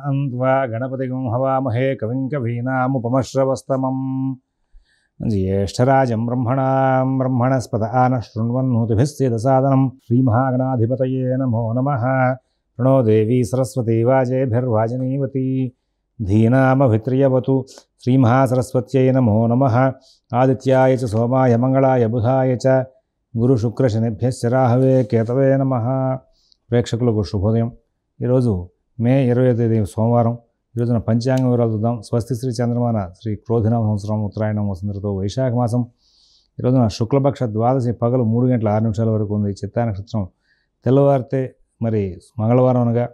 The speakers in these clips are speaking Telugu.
त्वा गणपतिगं हवामहे कविं कवीनामुपमश्रवस्तमं ज्येष्ठराजं ब्रह्मणस्पत आनः शृण्वन्नोतिभिस्सेदसादनं श्रीमहागणाधिपतये नमो नमः। प्रणो देवी सरस्वती वाजेभिर्वाजिनीवती धीनामभित्रियवतु श्रीमहासरस्वत्यै नमो नमः। आदित्याय च सोमाय मंगलाय बुधाय च गुरुशुक्रशनिभ्यश्च राहवे केतवे नमः। ప్రేక్షకులకు శుభోదయం। ఈరోజు మే 20వ తేదీ సోమవారం। ఈరోజున పంచాంగ వివరాలు చూద్దాం। స్వస్తి శ్రీ చంద్రమాన శ్రీ క్రోధినామ సంవత్సరం ఉత్తరాయణం వసంతతో వైశాఖ మాసం। ఈరోజున శుక్లపక్ష ద్వాదశి పగలు 3:06 వరకు ఉంది। చిత్తా నక్షత్రం తెల్లవారితే మరి మంగళవారం అనగా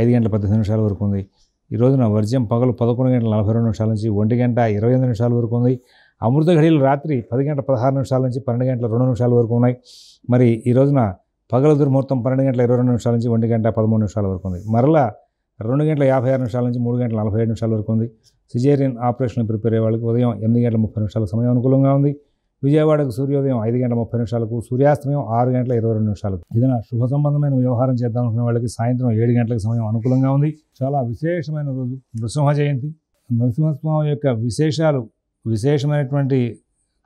5:18 వరకు ఉంది। ఈ రోజున వర్జ్యం పగలు 11:42 నుంచి 1:28 వరకు ఉంది। అమృత ఘడియలు రాత్రి 10:16 నుంచి 12:02 వరకు ఉన్నాయి। మరి ఈ రోజున పగల దుర్ముహూర్తం 12:22 నుంచి 1:13 వరకు ఉంది। మరలా 2:56 నుంచి 3:47 వరకు ఉంది। సిజేరియన్ ఆపరేషన్ ప్రిపేర్ అయ్యే వాళ్ళకి ఉదయం 8:30 సమయం అనుకూలంగా ఉంది। విజయవాడకు సూర్యోదయం 5:30 సూర్యాస్తమయం 6:22 ఏదైనా శుభ సంబంధమైన వ్యవహారం చేద్దాం అనుకునే వాళ్ళకి సాయంత్రం 7 గంటలకు సమయం అనుకూలంగా ఉంది। చాలా విశేషమైన రోజు నృసింహ జయంతి। నృసింహస్వామి యొక్క విశేషమైనటువంటి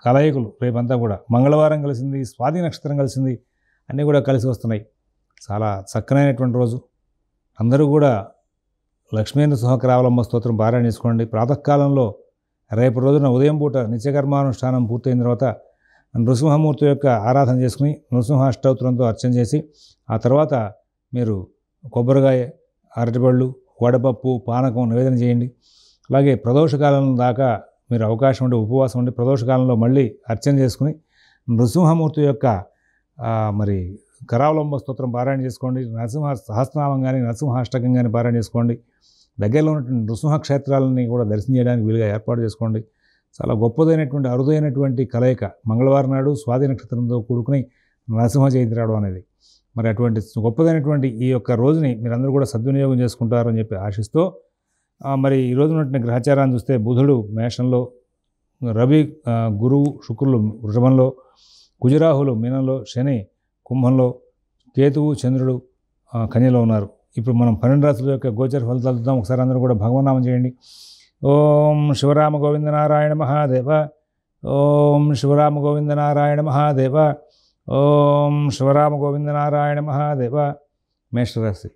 కలయికలు రేపంతా కూడా మంగళవారం కలిసింది, స్వాతి నక్షత్రం కలిసింది, అన్నీ కూడా కలిసి వస్తున్నాయి। చాలా చక్కనైనటువంటి రోజు। అందరూ కూడా లక్ష్మీ నృసింహకరావలంబ స్తోత్రం పారాయణ చేసుకోండి। ప్రాతకాలంలో రేపు రోజున ఉదయం పూట నిత్యకర్మానుష్ఠానం పూర్తయిన తర్వాత నృసింహమూర్తి యొక్క ఆరాధన చేసుకుని నృసింహ అష్టోత్తరంతో అర్చన చేసి ఆ తర్వాత మీరు కొబ్బరికాయ, అరటిపళ్ళు, వడపప్పు, పానకం నివేదన చేయండి। అలాగే ప్రదోషకాలం దాకా మీరు అవకాశం ఉంటే ఉపవాసం ఉండి ప్రదోషకాలంలో మళ్ళీ అర్చన చేసుకుని నృసింహమూర్తి యొక్క మరి కరావలంబ స్తోత్రం పారాయణ చేసుకోండి। నరసింహ సహస్రనామం కానీ నరసింహాష్టకం కానీ పారాయణ చేసుకోండి। దగ్గరలో ఉన్నటువంటి నృసింహ క్షేత్రాలని కూడా దర్శనం చేయడానికి వీలుగా ఏర్పాటు చేసుకోండి। చాలా గొప్పదైనటువంటి అరుదైనటువంటి కలయిక మంగళవారం నాడు స్వాతి నక్షత్రంతో కూడుకుని నరసింహ జయంతి రావడం అనేది। మరి అటువంటి గొప్పదైనటువంటి ఈ యొక్క రోజుని మీరందరూ కూడా సద్వినియోగం చేసుకుంటారు అని చెప్పి ఆశిస్తూ మరి ఈ రోజు ఉన్నటువంటి గ్రహచారాన్ని చూస్తే బుధుడు మేషంలో, రవి, గురువు, శుక్రులు వృషభంలో, కుజరాహులు మీనంలో, శని కుంభంలో, కేతువు, చంద్రుడు కన్యలో ఉన్నారు। ఇప్పుడు మనం 12 రాశుల యొక్క గోచర ఫలితాలు చూద్దాం। ఒకసారి అందరూ కూడా భగవన్నామం చేయండి। ఓం శివరామ గోవింద నారాయణ మహాదేవ, ఓం శివరామ గోవింద నారాయణ మహాదేవ, ఓం శివరామ గోవింద నారాయణ మహాదేవ। మేషరాశి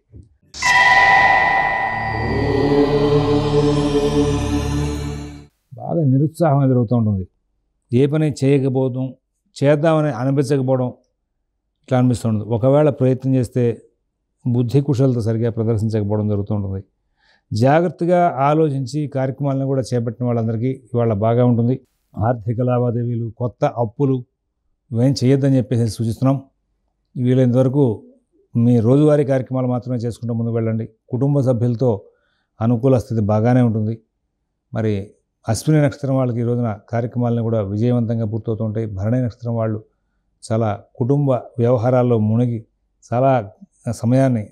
బాగా నిరుత్సాహం ఎదురవుతూ ఉంటుంది। ఏ పని చేయకపోవడం, చేద్దామని అనిపించకపోవడం ఇట్లా అనిపిస్తుంది। ఒకవేళ ప్రయత్నం చేస్తే బుద్ధి కుశలత సరిగా ప్రదర్శించకపోవడం జరుగుతుంటుంది। జాగ్రత్తగా ఆలోచించి కార్యక్రమాలను కూడా చేపట్టిన వాళ్ళందరికీ ఇవాళ బాగా ఉంటుంది। ఆర్థిక లావాదేవీలు, కొత్త అప్పులు ఇవేం చేయొద్దని చెప్పేసి సూచిస్తున్నాం। వీలైనంతవరకు మీ రోజువారీ కార్యక్రమాలు మాత్రమే చేసుకుంటూ ముందుకు వెళ్ళండి। కుటుంబ సభ్యులతో అనుకూల స్థితి బాగానే ఉంటుంది। మరి అశ్విని నక్షత్రం వాళ్ళకి ఈ రోజున కార్యక్రమాలను కూడా విజయవంతంగా పూర్తవుతుంటాయి। భరణి నక్షత్రం వాళ్ళు చాలా కుటుంబ వ్యవహారాల్లో మునిగి చాలా సమయాన్ని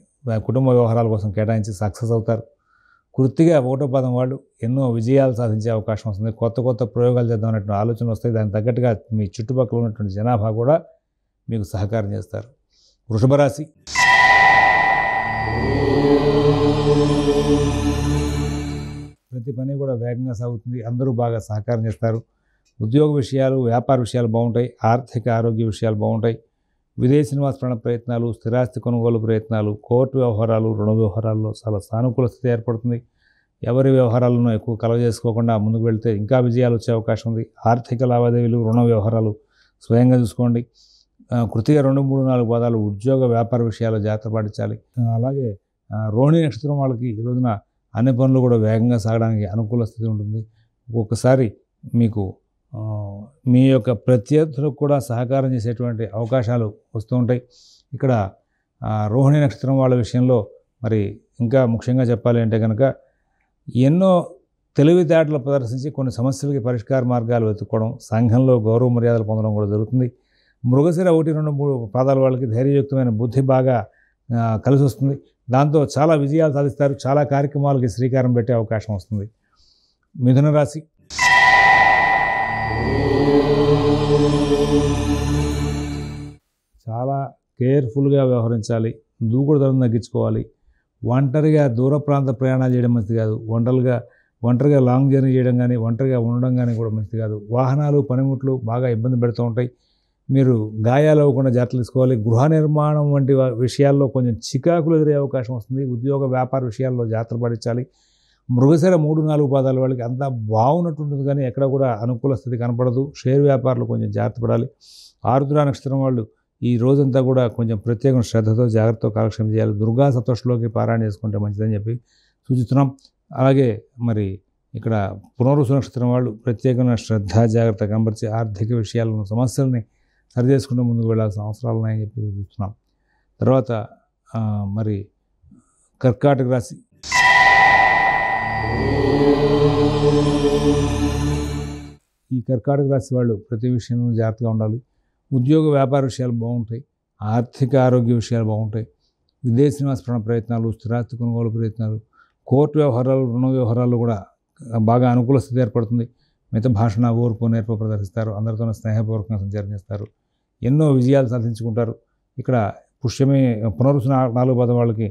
కుటుంబ వ్యవహారాల కోసం కేటాయించి సక్సెస్ అవుతారు। కృత్తిగా 1వ పాదం వాళ్ళు ఎన్నో విజయాలు సాధించే అవకాశం వస్తుంది। కొత్త ప్రయోగాలు చేద్దాం అనేటువంటి ఆలోచనలు వస్తాయి। దానికి తగ్గట్టుగా మీ చుట్టుపక్కల ఉన్నటువంటి జనాభా కూడా మీకు సహకారం చేస్తారు। వృషభ రాశి ప్రతి పని కూడా వేగంగా సాగుతుంది। అందరూ బాగా సహకారం చేస్తారు। ఉద్యోగ విషయాలు, వ్యాపార విషయాలు బాగుంటాయి। ఆర్థిక ఆరోగ్య విషయాలు బాగుంటాయి। విదేశీ నివాస ప్రయత్నాలు, స్థిరాస్తి కొనుగోలు ప్రయత్నాలు, కోర్టు వ్యవహారాలు, రుణ వ్యవహారాల్లో చాలా సానుకూల స్థితి ఏర్పడుతుంది। ఎవరి వ్యవహారాలను ఎక్కువ కలవ చేసుకోకుండా ముందుకు వెళ్తే ఇంకా విజయాలు వచ్చే అవకాశం ఉంది। ఆర్థిక లావాదేవీలు, రుణ వ్యవహారాలు స్వయంగా చూసుకోండి। కృతిగా 2, 3, 4 పాదాలు ఉద్యోగ వ్యాపార విషయాలు జాగ్రత్త పాటించాలి। అలాగే రోహిణి నక్షత్రం వాళ్ళకి ఈ రోజున అన్ని పనులు కూడా వేగంగా సాగడానికి అనుకూల స్థితి ఉంటుంది। ఒక్కొక్కసారి మీకు మీ యొక్క ప్రత్యర్థులకు కూడా సహకారం చేసేటువంటి అవకాశాలు వస్తూ ఉంటాయి। ఇక్కడ రోహిణి నక్షత్రం వాళ్ళ విషయంలో మరి ఇంకా ముఖ్యంగా చెప్పాలి అంటే కనుక ఎన్నో తెలివితేటలు ప్రదర్శించి కొన్ని సమస్యలకి పరిష్కార మార్గాలు వెతుక్కోవడం, సంఘంలో గౌరవ మర్యాదలు పొందడం కూడా జరుగుతుంది। మృగశిర 1, 2, 3 పాదాల వాళ్ళకి ధైర్యయుక్తమైన బుద్ధి బాగా కలిసి వస్తుంది। దాంతో చాలా విజయాలు సాధిస్తారు। చాలా కార్యక్రమాలకి శ్రీకారం పెట్టే అవకాశం వస్తుంది। మిథున రాశి చాలా కేర్ఫుల్గా వ్యవహరించాలి। దూకుడుదనం తగ్గించుకోవాలి। ఒంటరిగా దూర ప్రాంత ప్రయాణాలు చేయడం మంచిది కాదు. ఒంటరిగా లాంగ్ జర్నీ చేయడం కానీ, ఒంటరిగా ఉండడం కానీ కూడా మంచిది కాదు. వాహనాలు, పనిముట్లు బాగా ఇబ్బంది పెడుతూ ఉంటాయి. మీరు గాయాలు అవ్వకుండా జాగ్రత్తలు తీసుకోవాలి. గృహ నిర్మాణం వంటి విషయాల్లో కొంచెం చికాకులు ఎదురయ్యే అవకాశం వస్తుంది. ఉద్యోగ వ్యాపార విషయాల్లో జాగ్రత్తలు పాటించాలి. మృగశిర 3-4 పాదాల వాళ్ళకి అంతా బాగున్నట్టు ఉంటుంది కానీ ఎక్కడ కూడా అనుకూల స్థితి కనపడదు. షేర్ వ్యాపారులు కొంచెం జాగ్రత్త పడాలి. ఆరుద్ర నక్షత్రం వాళ్ళు ఈ రోజంతా కూడా కొంచెం ప్రత్యేక శ్రద్ధతో జాగ్రత్తతో కాలక్షేపం చేయాలి. దుర్గా సప్తశతిలోకి పారాయణ చేసుకుంటే మంచిదని చెప్పి సూచిస్తున్నాం. అలాగే మరి ఇక్కడ పునర్వసు నక్షత్రం వాళ్ళు ప్రత్యేకమైన శ్రద్ధ జాగ్రత్త కనబరిచి ఆర్థిక విషయాలను సమస్యల్ని సరి చేసుకుంటూ ముందుకు వెళ్ళాల్సిన అవసరాలు ఉన్నాయని చెప్పి చూస్తున్నాం. తర్వాత మరి కర్కాటక రాశి. ఈ కర్కాటక రాశి వాళ్ళు ప్రతి విషయంలో జాగ్రత్తగా ఉండాలి. ఉద్యోగ వ్యాపార విషయాలు బాగుంటాయి. ఆర్థిక ఆరోగ్య విషయాలు బాగుంటాయి. విదేశీ నివాస ప్రయత్నాలు, స్థిరాస్తి కొనుగోలు ప్రయత్నాలు, కోర్టు వ్యవహారాలు, రుణ వ్యవహారాలు కూడా బాగా అనుకూల స్థితి ఏర్పడుతుంది. మిత భాషణ, ఓర్పు, నేర్పు ప్రదర్శిస్తారు. అందరితోనూ స్నేహపూర్వకంగా సంచారం చేస్తారు. ఎన్నో విజయాలు సాధించుకుంటారు. ఇక్కడ పునర్వసు 4 పాదం వాళ్ళకి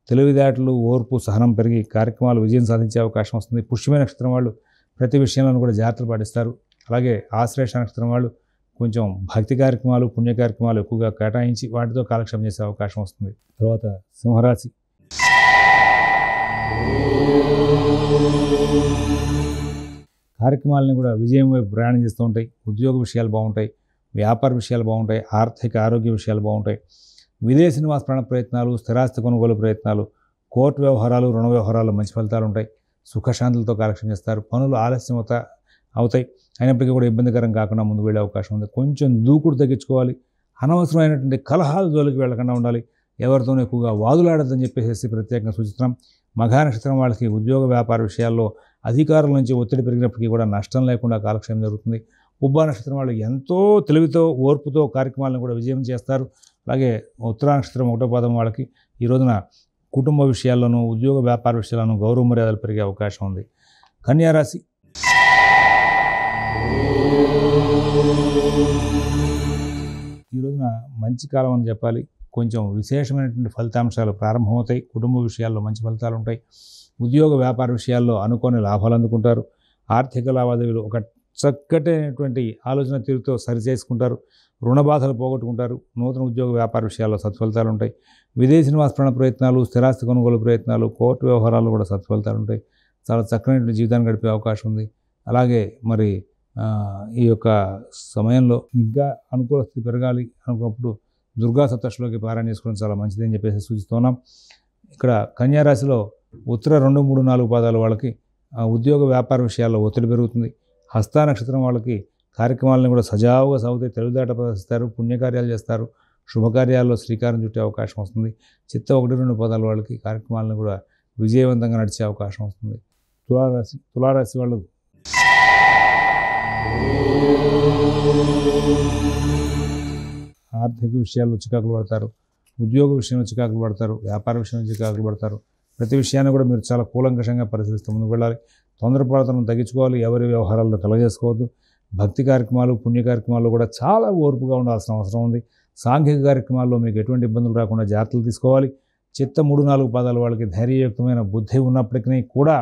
తెలివితేటలు, ఓర్పు, సహనం పెరిగి కార్యక్రమాలు విజయం సాధించే అవకాశం వస్తుంది. పుష్యమే నక్షత్రం వాళ్ళు ప్రతి విషయంలోనూ కూడా జాగ్రత్తలు పాటిస్తారు. అలాగే ఆశ్లేష నక్షత్రం వాళ్ళు కొంచెం భక్తి కార్యక్రమాలు, పుణ్య కార్యక్రమాలు ఎక్కువగా కేటాయించి వాటితో కాలక్షేపం చేసే అవకాశం వస్తుంది. తర్వాత సింహరాశి. కార్యక్రమాలని కూడా విజయం వైపు ప్రయాణం చేస్తూ ఉంటాయి. ఉద్యోగ విషయాలు బాగుంటాయి. వ్యాపార విషయాలు బాగుంటాయి. ఆర్థిక ఆరోగ్య విషయాలు బాగుంటాయి. విదేశీ నివాస ప్రయత్నాలు, స్థిరాస్తి కొనుగోలు ప్రయత్నాలు, కోర్టు వ్యవహారాలు, రుణ వ్యవహారాలు మంచి ఫలితాలు ఉంటాయి. సుఖశాంతులతో కాలక్షేపం చేస్తారు. పనులు ఆలస్యం అవుతాయి. అయినప్పటికీ కూడా ఇబ్బందికరం కాకుండా ముందుకు వెళ్ళే అవకాశం ఉంది. కొంచెం దూకుడు తగ్గించుకోవాలి. అనవసరమైనటువంటి కలహాల జోలికి వెళ్ళకుండా ఉండాలి. ఎవరితోనూ ఎక్కువగా వాదులాడదని చెప్పేసి ప్రత్యేకంగా సూచిస్తున్నాం. మఘా నక్షత్రం వాళ్ళకి ఉద్యోగ వ్యాపార విషయాల్లో అధికారుల నుంచి ఒత్తిడి పెరిగినప్పటికీ కూడా నష్టం లేకుండా కాలక్షేపం జరుగుతుంది. ఉబ్బా నక్షత్రం వాళ్ళు ఎంతో తెలివితో, ఓర్పుతో కార్యక్రమాలను కూడా విజయం చేస్తారు. అలాగే ఉత్తరా నక్షత్రం 1వ పాదం వాళ్ళకి ఈ రోజున కుటుంబ విషయాల్లోనూ, ఉద్యోగ వ్యాపార విషయాల్లోనూ గౌరవ మర్యాదలు పెరిగే అవకాశం ఉంది. కన్యా రాశి. ఈ రోజున మంచి కాలం అని చెప్పాలి. కొంచెం విశేషమైనటువంటి ఫలితాంశాలు ప్రారంభమవుతాయి. కుటుంబ విషయాల్లో మంచి ఫలితాలు ఉంటాయి. ఉద్యోగ వ్యాపార విషయాల్లో అనుకోని లాభాలు అందుకుంటారు. ఆర్థిక లావాదేవీలు ఒక చక్కటైనటువంటి ఆలోచన తీరుతో సరిచేసుకుంటారు. రుణ బాధలు పోగొట్టుకుంటారు. నూతన ఉద్యోగ వ్యాపార విషయాల్లో సత్ఫలితాలు ఉంటాయి. విదేశీ నివాస ప్రయత్నాలు, స్థిరాస్తి కొనుగోలు ప్రయత్నాలు, కోర్టు వ్యవహారాలు కూడా సత్ఫలితాలు ఉంటాయి. చాలా చక్కనైన జీవితాన్ని గడిపే అవకాశం ఉంది. అలాగే మరి ఈ యొక్క సమయంలో ఇంకా అనుకూల స్థితి పెరగాలి అనుకున్నప్పుడు దుర్గా సప్తశతిలోకి పారాయణ చేసుకోవడం చాలా మంచిదని చెప్పేసి సూచిస్తున్నాం. ఇక్కడ కన్యా రాశిలో ఉత్తర 2, 3, 4 పాదాల వాళ్ళకి ఉద్యోగ వ్యాపార విషయాల్లో ఒత్తిడి పెరుగుతుంది. హస్త నక్షత్రం వాళ్ళకి కార్యక్రమాలను కూడా సజావుగా సాగుతాయి. తెలివితేట ప్రదర్శిస్తారు. పుణ్యకార్యాలు చేస్తారు. శుభకార్యాల్లో శ్రీకారం చుట్టే అవకాశం వస్తుంది. చిత్త 1, 2 పాదాల వాళ్ళకి కార్యక్రమాలను కూడా విజయవంతంగా నడిచే అవకాశం వస్తుంది. తులారాశి వాళ్ళు ఆర్థిక విషయాల్లో చికాకులు పడతారు. ఉద్యోగ విషయంలో చికాకులు పడతారు. వ్యాపార విషయంలో చికాకులు పడతారు. ప్రతి విషయాన్ని కూడా మీరు చాలా కూలంకషంగా పరిశీలిస్తూ ముందుకు వెళ్ళాలి. తొందరపాటును తగ్గించుకోవాలి. ఎవరి వ్యవహారాల్లో కలగజేసుకోవద్దు. భక్తి కార్యక్రమాలు, పుణ్య కార్యక్రమాల్లో కూడా చాలా ఓర్పుగా ఉండాల్సిన అవసరం ఉంది. సాంఘిక కార్యక్రమాల్లో మీకు ఎటువంటి ఇబ్బందులు రాకుండా జాగ్రత్తలు తీసుకోవాలి. చిత్త 3, 4 పాదాల వాళ్ళకి ధైర్యయుక్తమైన బుద్ధి ఉన్నప్పటికీ కూడా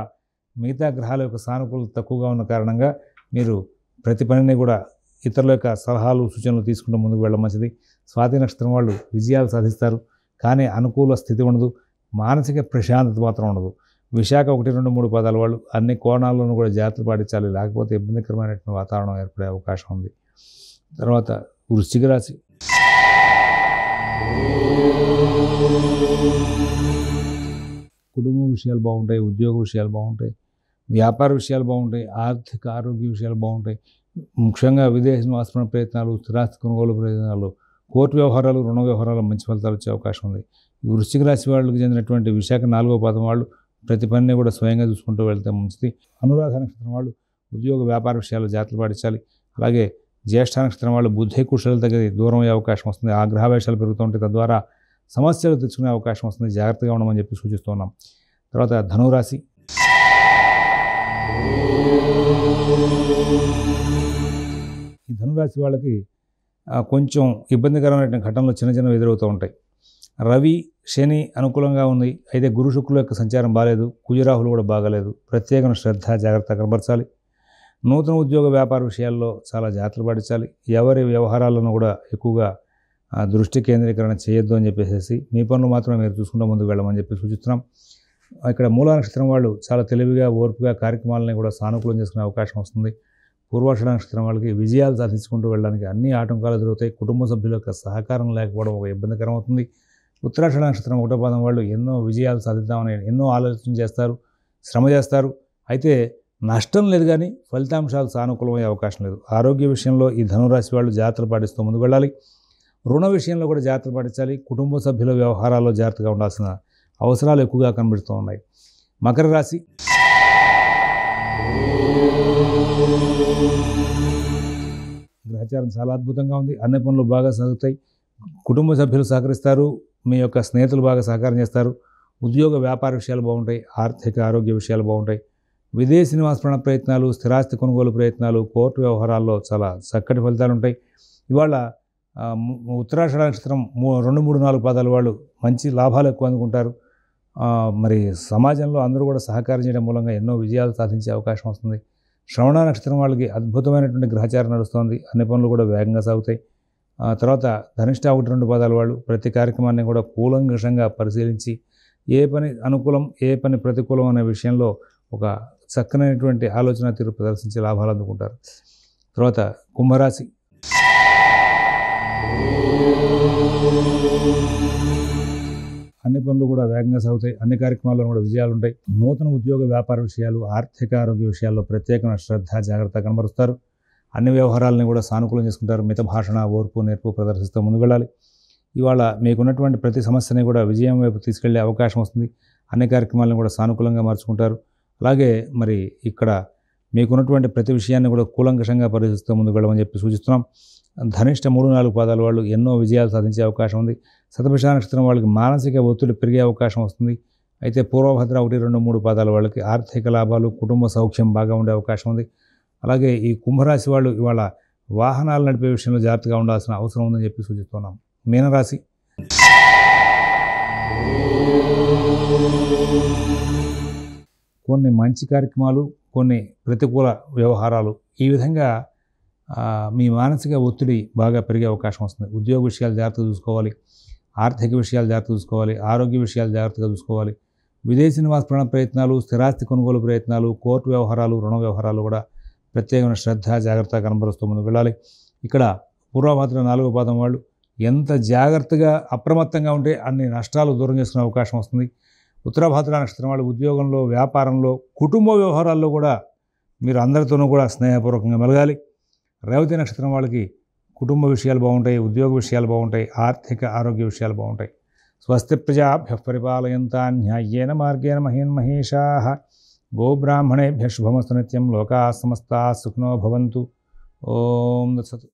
మిగతా గ్రహాల యొక్క సానుకూలత తక్కువగా ఉన్న కారణంగా మీరు ప్రతి పనిని కూడా ఇతరుల యొక్క సలహాలు, సూచనలు తీసుకుంటూ ముందుకు వెళ్ళడం మంచిది. స్వాతి నక్షత్రం వాళ్ళు విజయాలు సాధిస్తారు. కానీ అనుకూల స్థితి ఉండదు. మానసిక ప్రశాంతత మాత్రం ఉండదు. విశాఖ 1, 2, 3 పాదాల వాళ్ళు అన్ని కోణాల్లోనూ కూడా జాగ్రత్తలు పాటించాలి. లేకపోతే ఇబ్బందికరమైనటువంటి వాతావరణం ఏర్పడే అవకాశం ఉంది. తర్వాత వృశ్చిక రాశి. కుటుంబ విషయాలు బాగుంటాయి. ఉద్యోగ విషయాలు బాగుంటాయి. వ్యాపార విషయాలు బాగుంటాయి. ఆర్థిక ఆరోగ్య విషయాలు బాగుంటాయి. ముఖ్యంగా విదేశీ నివాస ప్రయత్నాలు, స్థిరాస్తి కొనుగోలు ప్రయత్నాలు, కోర్టు వ్యవహారాలు, రుణ వ్యవహారాలు మంచి ఫలితాలు వచ్చే అవకాశం ఉంది. ఈ వృశ్చిక రాశి వాళ్ళకి చెందినటువంటి విశాఖ 4వ పాదం వాళ్ళు ప్రతి పనిని కూడా స్వయంగా చూసుకుంటూ వెళ్తే మంచిది. అనురాధ నక్షత్రం వాళ్ళు ఉద్యోగ వ్యాపార విషయాలు జాగ్రత్తలు పాటించాలి. అలాగే జ్యేష్ఠ నక్షత్రం వాళ్ళు బుద్ధి కుశలతకి దూరం అయ్యే అవకాశం వస్తుంది. ఆగ్రహవేశాలు పెరుగుతూ ఉంటాయి. తద్వారా సమస్యలు తెచ్చుకునే అవకాశం వస్తుంది. జాగ్రత్తగా ఉండమని చెప్పి సూచిస్తున్నాం. తర్వాత ధనురాశి. ఈ ధనురాశి వాళ్ళకి కొంచెం ఇబ్బందికరమైన ఘటనలు చిన్న చిన్నవి ఎదురవుతూ ఉంటాయి. రవి, శని అనుకూలంగా ఉంది. అయితే గురు శుక్రుల యొక్క సంచారం బాలేదు. కుజరాహులు కూడా బాగాలేదు. ప్రత్యేకమైన శ్రద్ధ జాగ్రత్త కనబరచాలి. నూతన ఉద్యోగ వ్యాపార విషయాల్లో చాలా జాగ్రత్తలు పాటించాలి. ఎవరి వ్యవహారాలను కూడా ఎక్కువగా దృష్టి కేంద్రీకరణ చేయొద్దు అని చెప్పేసి మీ పనులు మాత్రమే మీరు చూసుకుంటూ ముందుకు వెళ్ళమని చెప్పి సూచిస్తున్నాం. ఇక్కడ మూలా నక్షత్రం వాళ్ళు చాలా తెలివిగా ఓర్పుగా కార్యక్రమాలని కూడా సానుకూలం చేసుకునే అవకాశం వస్తుంది. పూర్వాషాఢ నక్షత్రం వాళ్ళకి విజయాలు సాధించుకుంటూ వెళ్ళడానికి అన్ని ఆటంకాలు ఎదురవుతాయి. కుటుంబ సభ్యుల యొక్క సహకారం లేకపోవడం ఒక ఇబ్బందికరం అవుతుంది. ఉత్తరాషాఢ నక్షత్రం ఒకటో పాదం వాళ్ళు ఎన్నో విజయాలు సాధిద్దామని ఎన్నో ఆలోచన చేస్తారు, శ్రమ చేస్తారు. అయితే నష్టం లేదు, కానీ ఫలితాంశాలు సానుకూలమయ్యే అవకాశం లేదు. ఆరోగ్య విషయంలో ఈ ధనురాశి వాళ్ళు జాగ్రత్తలు పాటిస్తూ ముందుకు వెళ్ళాలి. రుణ విషయంలో కూడా జాగ్రత్తలు పాటించాలి. కుటుంబ సభ్యుల వ్యవహారాల్లో జాగ్రత్తగా ఉండాల్సిన అవసరాలు ఎక్కువగా కనబడుతూ ఉన్నాయి. మకర రాశి. గ్రహచారం చాలా అద్భుతంగా ఉంది. అన్ని పనులు బాగా సాగుతాయి. కుటుంబ సభ్యులు సహకరిస్తారు. మీ యొక్క స్నేహితులు బాగా సహకారం చేస్తారు. ఉద్యోగ వ్యాపార విషయాలు బాగుంటాయి. ఆర్థిక ఆరోగ్య విషయాలు బాగుంటాయి. విదేశీ నివాస ప్రయత్నాలు, స్థిరాస్తి కొనుగోలు ప్రయత్నాలు, కోర్టు వ్యవహారాల్లో చాలా చక్కటి ఫలితాలు ఉంటాయి. ఇవాళ ఉత్తరాషాఢ నక్షత్రం 2, 3, 4 పాదాల వాళ్ళు మంచి లాభాలు ఎక్కువ అందుకుంటారు. మరి సమాజంలో అందరూ కూడా సహకారం చేయడం మూలంగా ఎన్నో విజయాలు సాధించే అవకాశం వస్తుంది. శ్రవణ నక్షత్రం వాళ్ళకి అద్భుతమైనటువంటి గ్రహచారం నడుస్తుంది. అన్ని పనులు కూడా వేగంగా సాగుతాయి. తర్వాత ధనిష్ట 1, 2 పాదాల వాళ్ళు ప్రతి కార్యక్రమాన్ని కూడా కూలంకషంగా పరిశీలించి ఏ పని అనుకూలం ఏ పని ప్రతికూలం అనే విషయంలో ఒక చక్కనైనటువంటి ఆలోచన తీరు ప్రదర్శించి లాభాలు అందుకుంటారు. తర్వాత కుంభరాశి. అన్ని పనులు కూడా వేగంగా సాగుతాయి. అన్ని కార్యక్రమాల్లో కూడా విజయాలు ఉంటాయి. నూతన ఉద్యోగ వ్యాపార విషయాలు, ఆర్థిక ఆరోగ్య విషయాల్లో ప్రత్యేకమైన శ్రద్ధ జాగ్రత్త కనబరుస్తారు. అన్ని వ్యవహారాలను కూడా సానుకూలం చేసుకుంటారు. మిత భాషణ, ఓర్పు, నేర్పు ప్రదర్శిస్తూ ముందుకు వెళ్ళాలి. ఇవాళ మీకున్నటువంటి ప్రతి సమస్యని కూడా విజయం వైపు తీసుకెళ్లే అవకాశం వస్తుంది. అన్ని కార్యక్రమాలను కూడా సానుకూలంగా మార్చుకుంటారు. అలాగే మరి ఇక్కడ మీకున్నటువంటి ప్రతి విషయాన్ని కూడా కూలంకషంగా పరిశీలిస్తూ ముందుకు వెళ్ళమని చెప్పి సూచిస్తున్నాం. ధనిష్ట 3, 4 పాదాల వాళ్ళు ఎన్నో విజయాలు సాధించే అవకాశం ఉంది. శతభిష నక్షత్రం వాళ్ళకి మానసిక ఒత్తిడి పెరిగే అవకాశం వస్తుంది. అయితే పూర్వభద్ర 1, 2, 3 పాదాల వాళ్ళకి ఆర్థిక లాభాలు, కుటుంబ సౌఖ్యం బాగా ఉండే అవకాశం ఉంది. అలాగే ఈ కుంభరాశి వాళ్ళు ఇవాళ వాహనాలు నడిపే విషయంలో జాగ్రత్తగా ఉండాల్సిన అవసరం ఉందని చెప్పి సూచిస్తున్నాం. మీనరాశి. కొన్ని మంచి కార్యక్రమాలు, కొన్ని ప్రతికూల వ్యవహారాలు, ఈ విధంగా మీ మానసిక ఒత్తిడి బాగా పెరిగే అవకాశం వస్తుంది. ఉద్యోగ విషయాలు జాగ్రత్తగా చూసుకోవాలి. ఆర్థిక విషయాలు జాగ్రత్తగా చూసుకోవాలి. ఆరోగ్య విషయాలు జాగ్రత్తగా చూసుకోవాలి. విదేశీ నివాస ప్రయత్నాలు, స్థిరాస్తి కొనుగోలు ప్రయత్నాలు, కోర్టు వ్యవహారాలు, రుణ వ్యవహారాలు కూడా ప్రత్యేకమైన శ్రద్ధ జాగ్రత్త కనబరుస్తూ ముందుకు వెళ్ళాలి. ఇక్కడ పూర్వభద్ర 4వ పాదం వాళ్ళు ఎంత జాగ్రత్తగా అప్రమత్తంగా ఉంటే అన్ని నష్టాలు దూరం చేసుకునే అవకాశం వస్తుంది. ఉత్తరాభద్ర నక్షత్రం వాళ్ళు ఉద్యోగంలో, వ్యాపారంలో, కుటుంబ వ్యవహారాల్లో కూడా మీరు అందరితోనూ కూడా స్నేహపూర్వకంగా మెలగాలి. రేవతి నక్షత్రం వాళ్ళకి కుటుంబ విషయాలు బాగుంటాయి. ఉద్యోగ విషయాలు బాగుంటాయి. ఆర్థిక ఆరోగ్య విషయాలు బాగుంటాయి. స్వస్తి ప్రజాభ్యః పరిపాలయంతాం న్యాయేన మార్గేణ మహీన్మహేషాః గోబ్రాహ్మణేభ్యః శుభమస్తు నిత్యం. లోకాః సమస్తాః సుఖినో భవంతు. ఓం తత్సత్.